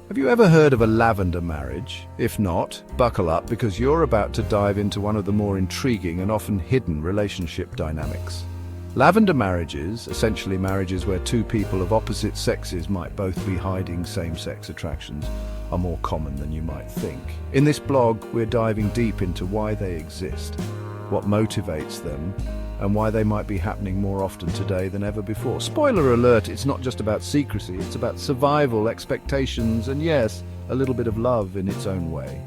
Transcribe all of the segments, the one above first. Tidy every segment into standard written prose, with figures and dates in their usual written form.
Have you ever heard of a lavender marriage? If not, buckle up because you're about to dive into one of the more intriguing and often hidden relationship dynamics. Lavender marriages, essentially marriages where two people of opposite sexes might both be hiding same-sex attractions, are more common than you might think. In this blog, we're diving deep into why they exist, what motivates them, and why they might be happening more often today than ever before. Spoiler alert, it's not just about secrecy, it's about survival, expectations, and yes, a little bit of love in its own way.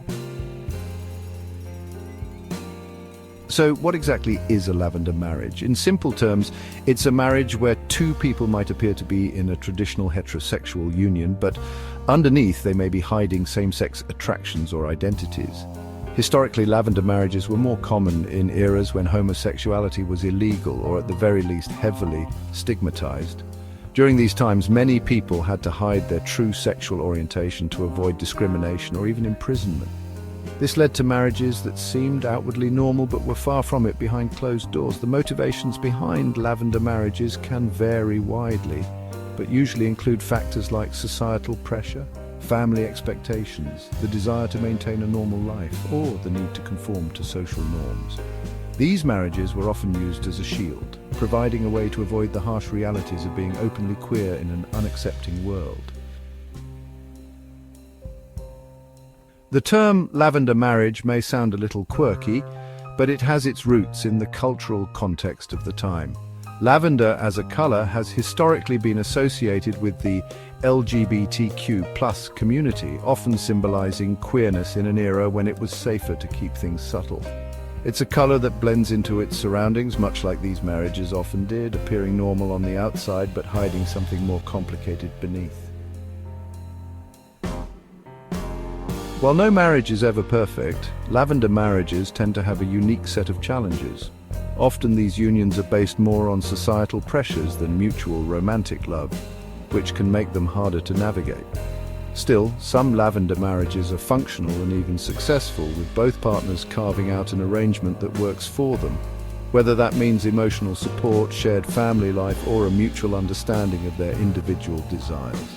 So what exactly is a lavender marriage? In simple terms, it's a marriage where two people might appear to be in a traditional heterosexual union, but underneath they may be hiding same-sex attractions or identities. Historically, lavender marriages were more common in eras when homosexuality was illegal or at the very least heavily stigmatized. During these times, many people had to hide their true sexual orientation to avoid discrimination or even imprisonment. This led to marriages that seemed outwardly normal but were far from it behind closed doors. The motivations behind lavender marriages can vary widely, but usually include factors like societal pressure, family expectations, the desire to maintain a normal life, or the need to conform to social norms. These marriages were often used as a shield, providing a way to avoid the harsh realities of being openly queer in an unaccepting world. The term lavender marriage may sound a little quirky, but it has its roots in the cultural context of the time. Lavender as a color has historically been associated with the LGBTQ+ community, often symbolizing queerness in an era when it was safer to keep things subtle. It's a color that blends into its surroundings, much like these marriages often did, appearing normal on the outside but hiding something more complicated beneath. While no marriage is ever perfect, lavender marriages tend to have a unique set of challenges. Often these unions are based more on societal pressures than mutual romantic love, which can make them harder to navigate. Still, some lavender marriages are functional and even successful, with both partners carving out an arrangement that works for them, whether that means emotional support, shared family life, or a mutual understanding of their individual desires.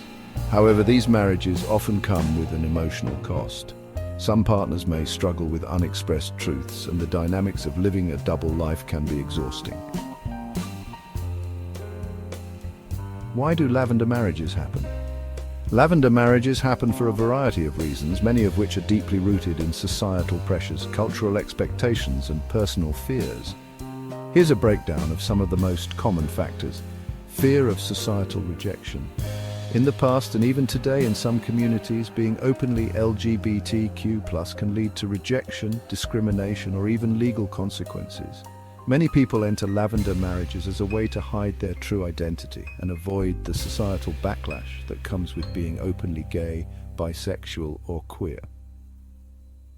However, these marriages often come with an emotional cost. Some partners may struggle with unexpressed truths, and the dynamics of living a double life can be exhausting. Why do lavender marriages happen? Lavender marriages happen for a variety of reasons, many of which are deeply rooted in societal pressures, cultural expectations, and personal fears. Here's a breakdown of some of the most common factors. Fear of societal rejection. In the past and even today in some communities, being openly LGBTQ+ can lead to rejection, discrimination, or even legal consequences. Many people enter lavender marriages as a way to hide their true identity and avoid the societal backlash that comes with being openly gay, bisexual, or queer.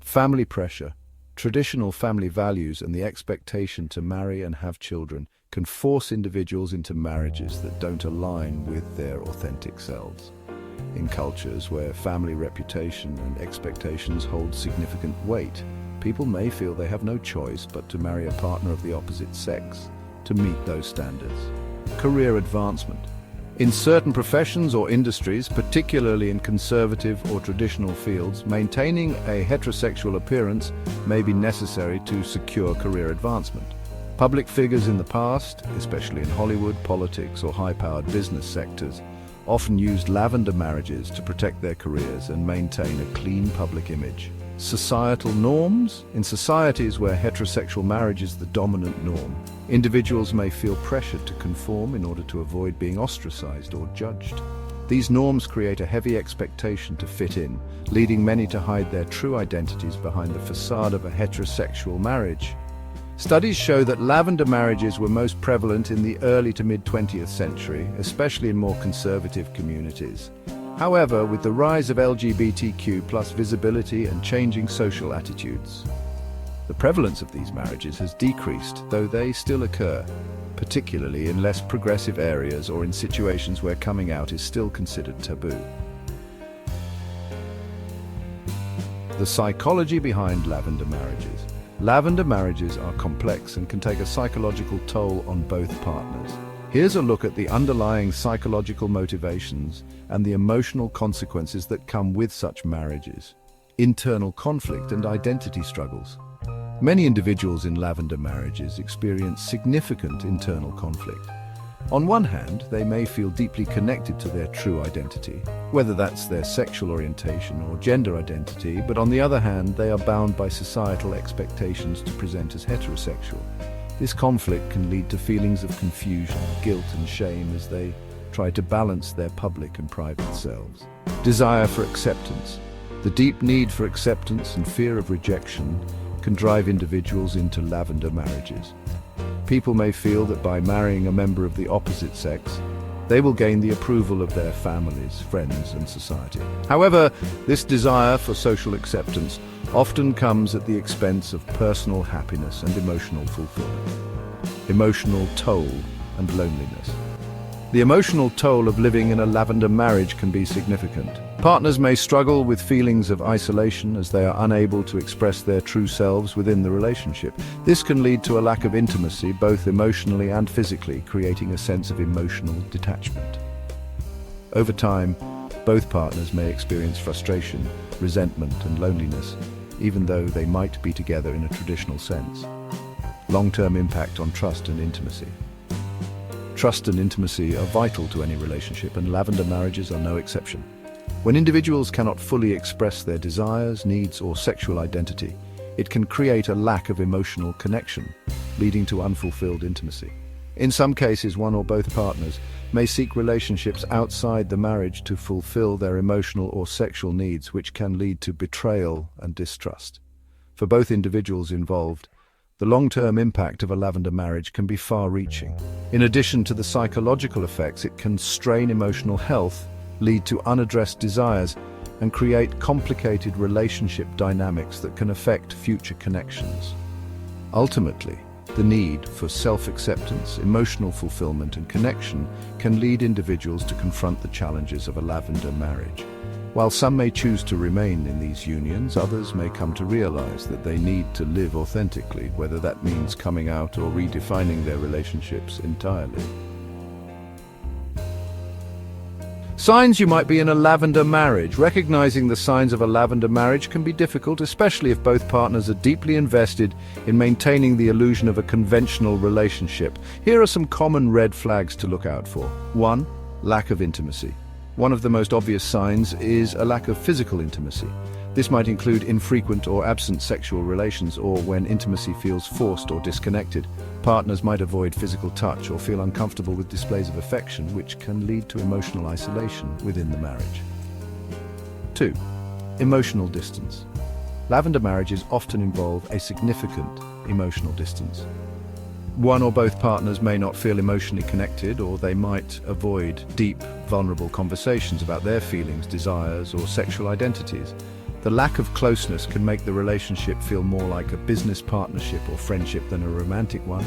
Family pressure. Traditional family values and the expectation to marry and have children can force individuals into marriages that don't align with their authentic selves. In cultures where family reputation and expectations hold significant weight, people may feel they have no choice but to marry a partner of the opposite sex to meet those standards. Career advancement. In certain professions or industries, particularly in conservative or traditional fields, maintaining a heterosexual appearance may be necessary to secure career advancement. Public figures in the past, especially in Hollywood, politics, or high-powered business sectors, often used lavender marriages to protect their careers and maintain a clean public image. Societal norms. In societies where heterosexual marriage is the dominant norm, individuals may feel pressured to conform in order to avoid being ostracized or judged. These norms create a heavy expectation to fit in, leading many to hide their true identities behind the facade of a heterosexual marriage. Studies show that lavender marriages were most prevalent in the early to mid-20th century, especially in more conservative communities. However, with the rise of LGBTQ+ visibility and changing social attitudes, the prevalence of these marriages has decreased, though they still occur, particularly in less progressive areas or in situations where coming out is still considered taboo. The psychology behind lavender marriages. Lavender marriages are complex and can take a psychological toll on both partners. Here's a look at the underlying psychological motivations and the emotional consequences that come with such marriages. Internal conflict and identity struggles. Many individuals in lavender marriages experience significant internal conflict. On one hand, they may feel deeply connected to their true identity, whether that's their sexual orientation or gender identity, but on the other hand, they are bound by societal expectations to present as heterosexual. This conflict can lead to feelings of confusion, guilt and shame as they try to balance their public and private selves. Desire for acceptance. The deep need for acceptance and fear of rejection can drive individuals into lavender marriages. People may feel that by marrying a member of the opposite sex, they will gain the approval of their families, friends, and society. However, this desire for social acceptance often comes at the expense of personal happiness and emotional fulfillment. Emotional toll and loneliness. The emotional toll of living in a lavender marriage can be significant. Partners may struggle with feelings of isolation as they are unable to express their true selves within the relationship. This can lead to a lack of intimacy, both emotionally and physically, creating a sense of emotional detachment. Over time, both partners may experience frustration, resentment, and loneliness, even though they might be together in a traditional sense. Long-term impact on trust and intimacy. Trust and intimacy are vital to any relationship, and lavender marriages are no exception. When individuals cannot fully express their desires, needs, or sexual identity, it can create a lack of emotional connection, leading to unfulfilled intimacy. In some cases, one or both partners may seek relationships outside the marriage to fulfill their emotional or sexual needs, which can lead to betrayal and distrust. For both individuals involved, the long-term impact of a lavender marriage can be far-reaching. In addition to the psychological effects, it can strain emotional health, lead to unaddressed desires, and create complicated relationship dynamics that can affect future connections. Ultimately, the need for self-acceptance, emotional fulfillment, and connection can lead individuals to confront the challenges of a lavender marriage. While some may choose to remain in these unions, others may come to realize that they need to live authentically, whether that means coming out or redefining their relationships entirely. Signs you might be in a lavender marriage. Recognizing the signs of a lavender marriage can be difficult, especially if both partners are deeply invested in maintaining the illusion of a conventional relationship. Here are some common red flags to look out for. 1. Lack of intimacy. One of the most obvious signs is a lack of physical intimacy. This might include infrequent or absent sexual relations, or when intimacy feels forced or disconnected. Partners might avoid physical touch or feel uncomfortable with displays of affection, which can lead to emotional isolation within the marriage. 2. Emotional distance. Lavender marriages often involve a significant emotional distance. One or both partners may not feel emotionally connected, or they might avoid deep, vulnerable conversations about their feelings, desires, or sexual identities. The lack of closeness can make the relationship feel more like a business partnership or friendship than a romantic one.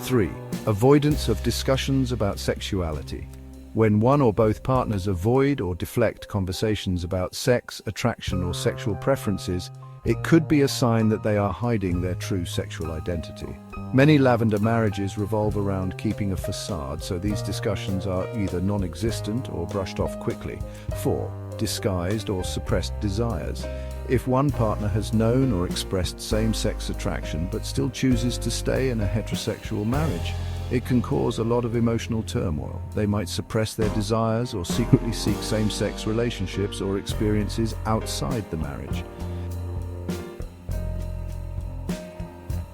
3. Avoidance of discussions about sexuality. When one or both partners avoid or deflect conversations about sex, attraction, or sexual preferences, it could be a sign that they are hiding their true sexual identity. Many lavender marriages revolve around keeping a facade, so these discussions are either non-existent or brushed off quickly. 4. Disguised or suppressed desires. If one partner has known or expressed same-sex attraction but still chooses to stay in a heterosexual marriage, it can cause a lot of emotional turmoil. They might suppress their desires or secretly seek same-sex relationships or experiences outside the marriage.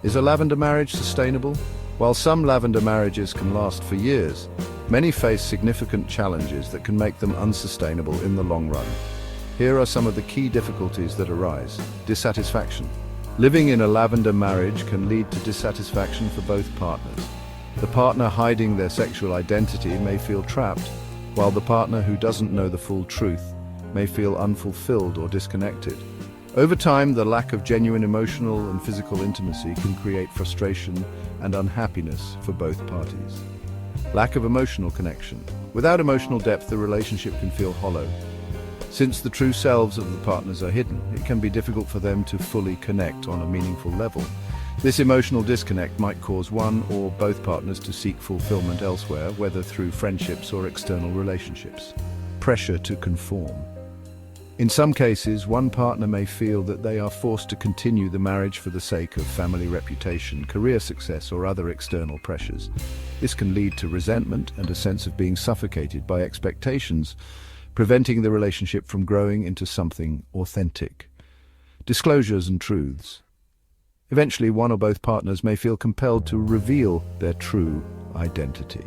Is a lavender marriage sustainable? While some lavender marriages can last for years, many face significant challenges that can make them unsustainable in the long run. Here are some of the key difficulties that arise. Dissatisfaction. Living in a lavender marriage can lead to dissatisfaction for both partners. The partner hiding their sexual identity may feel trapped, while the partner who doesn't know the full truth may feel unfulfilled or disconnected. Over time, the lack of genuine emotional and physical intimacy can create frustration and unhappiness for both parties. Lack of emotional connection. Without emotional depth, the relationship can feel hollow. Since the true selves of the partners are hidden, it can be difficult for them to fully connect on a meaningful level. This emotional disconnect might cause one or both partners to seek fulfillment elsewhere, whether through friendships or external relationships. Pressure to conform. In some cases, one partner may feel that they are forced to continue the marriage for the sake of family reputation, career success, or other external pressures. This can lead to resentment and a sense of being suffocated by expectations, preventing the relationship from growing into something authentic. Disclosures and truths. Eventually, one or both partners may feel compelled to reveal their true identity.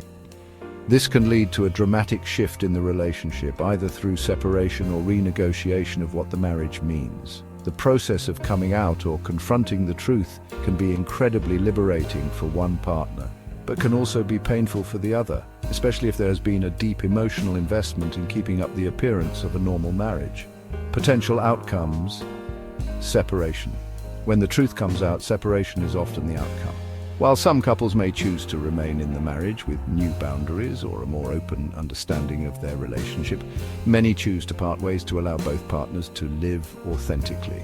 This can lead to a dramatic shift in the relationship, either through separation or renegotiation of what the marriage means. The process of coming out or confronting the truth can be incredibly liberating for one partner, but can also be painful for the other, especially if there has been a deep emotional investment in keeping up the appearance of a normal marriage. Potential outcomes: separation. When the truth comes out, separation is often the outcome. While some couples may choose to remain in the marriage with new boundaries or a more open understanding of their relationship, many choose to part ways to allow both partners to live authentically.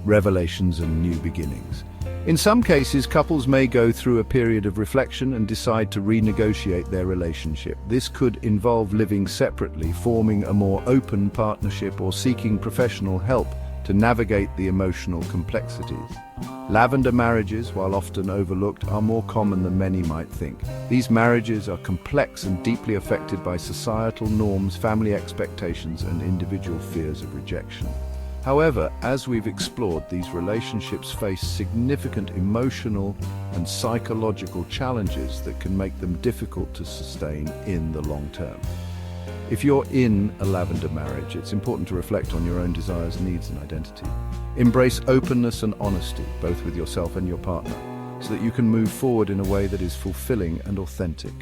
Revelations and new beginnings. In some cases, couples may go through a period of reflection and decide to renegotiate their relationship. This could involve living separately, forming a more open partnership, or seeking professional help to navigate the emotional complexities. Lavender marriages, while often overlooked, are more common than many might think. These marriages are complex and deeply affected by societal norms, family expectations, and individual fears of rejection. However, as we've explored, these relationships face significant emotional and psychological challenges that can make them difficult to sustain in the long term. If you're in a lavender marriage, it's important to reflect on your own desires, needs, and identity. Embrace openness and honesty, both with yourself and your partner, so that you can move forward in a way that is fulfilling and authentic.